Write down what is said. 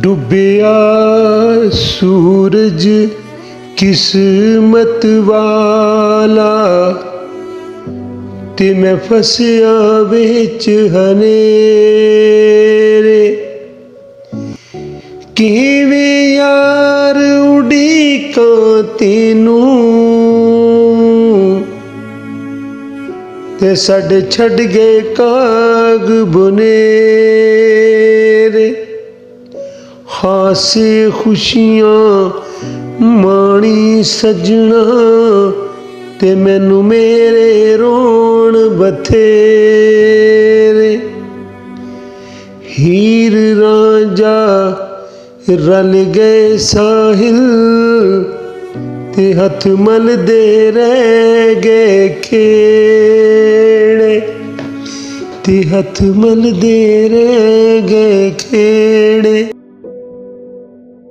Dubia सूरज किस्मत वाला ते मैं फसिया विच हनेरे। किवें यार उड़ीकां तैनूं ते साडे छड्ड गए काग बनेरे। हासे खुशियां माणी सजना ते मैनू मेरे रोण बथेरे। हीर रांझा रल गए साहिल ते हथ मलदे रह गए खेड़े। ते हथ मलदे रह गए खेड़े।